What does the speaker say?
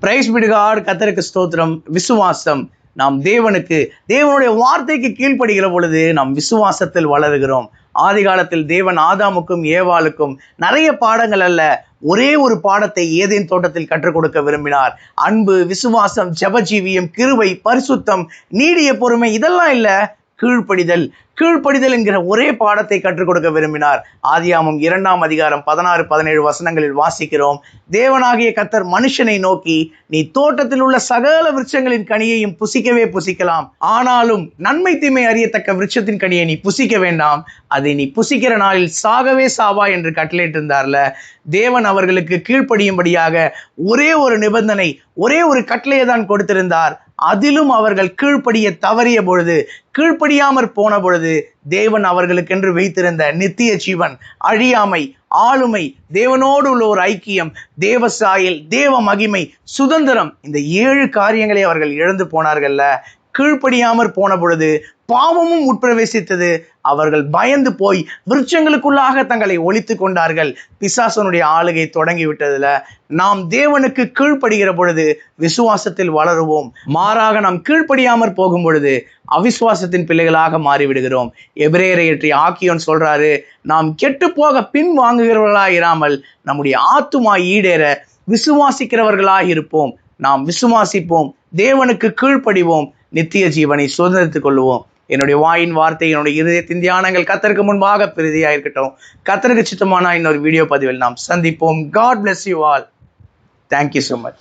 Price B to God. கர்த்தருக்கு ஸ்தோத்திரம். விசுவாசம் நாம் தேவனுடைய வார்த்தைக்கு கீழ்ப்படுகிற பொழுது நாம் விசுவாசத்தில் வளருகிறோம். ஆதி காலத்தில் தேவன் ஆதாமுக்கும் ஏவாளுக்கும் நிறைய பாடங்கள் அல்ல, ஒரே ஒரு பாடத்தை ஏதேன் தோட்டத்தில் கற்றுக் கொடுக்க விரும்பினார். அன்பு, விசுவாசம், ஜெபஜீவியம், கிருபை, பரிசுத்தம், நீடிய பொறுமை, இதெல்லாம் இல்ல, கீழ்ப்படிதல் என்கிற ஒரே பாடத்தை கற்றுக் கொடுக்க விரும்பினார். ஆதியாகமம் 2ஆம் அதிகாரம் 16-17 வசனங்களில் வாசிக்கிறோம். தேவனாகிய கர்த்தர் மனுஷனை நோக்கி, நீ தோட்டத்தில் உள்ள சகல விருட்சங்களின் கனியையும் புசிக்கவே புசிக்கலாம், ஆனாலும் நன்மை தீமை அறியத்தக்க விருட்சத்தின் கனியை நீ புசிக்க வேண்டாம், அதை நீ புசிக்கிற நாளில் சாகவே சாவா என்று கட்டளையிட்டு இருந்தார்ல. தேவன் அவர்களுக்கு கீழ்ப்படியும்படியாக ஒரே ஒரு நிபந்தனை, ஒரே ஒரு கட்டளையை தான் கொடுத்திருந்தார். அதிலும் அவர்கள் கீழ்ப்படிய தவறிய பொழுது, கீழ்ப்படியாமற் போன பொழுது, தேவன் அவர்களுக்கென்று வைத்திருந்த நித்திய ஜீவன், அழியாமை, ஆளுமை, தேவனோடு உள்ள ஒரு ஐக்கியம், தேவ சாயல், தேவ மகிமை, சுதந்திரம், இந்த 7 காரியங்களை அவர்கள் இழந்து போனார்கள்ல. கீழ்ப்படியாமற் போன பொழுது பாவமும் உட்பிரவேசித்தது. அவர்கள் பயந்து போய் விருட்சங்களுக்குள்ளாக தங்களை ஒளித்து கொண்டார்கள். பிசாசனுடைய ஆளுகை தொடங்கி விட்டதுல. நாம் தேவனுக்கு கீழ்ப்படுகிற பொழுது விசுவாசத்தில் வளருவோம். மாறாக நாம் கீழ்ப்படியாமற் போகும் பொழுது அவிசுவாசத்தின் பிள்ளைகளாக மாறிவிடுகிறோம். எபிரேயரை ஆக்கியோன் சொல்றாரு, நாம் கெட்டு போக பின் வாங்குகிறவர்களாக இராமல் நம்முடைய ஆத்துமா ஈடேற விசுவாசிக்கிறவர்களாக இருப்போம். நாம் விசுவாசிப்போம், தேவனுக்கு கீழ்ப்படிவோம், நித்திய ஜீவனை சுதந்திரித்துக் கொள்வோம். என்னுடைய வாயின் வார்த்தை, என்னுடைய இதயத்தின் தியானங்கள் கர்த்தருக்கு முன்பாக பிரதியாக இருக்கட்டும். கர்த்தருக்கு சித்தமான இன்னொரு வீடியோ பதிவில் நாம் சந்திப்போம். God bless you all. Thank you so much.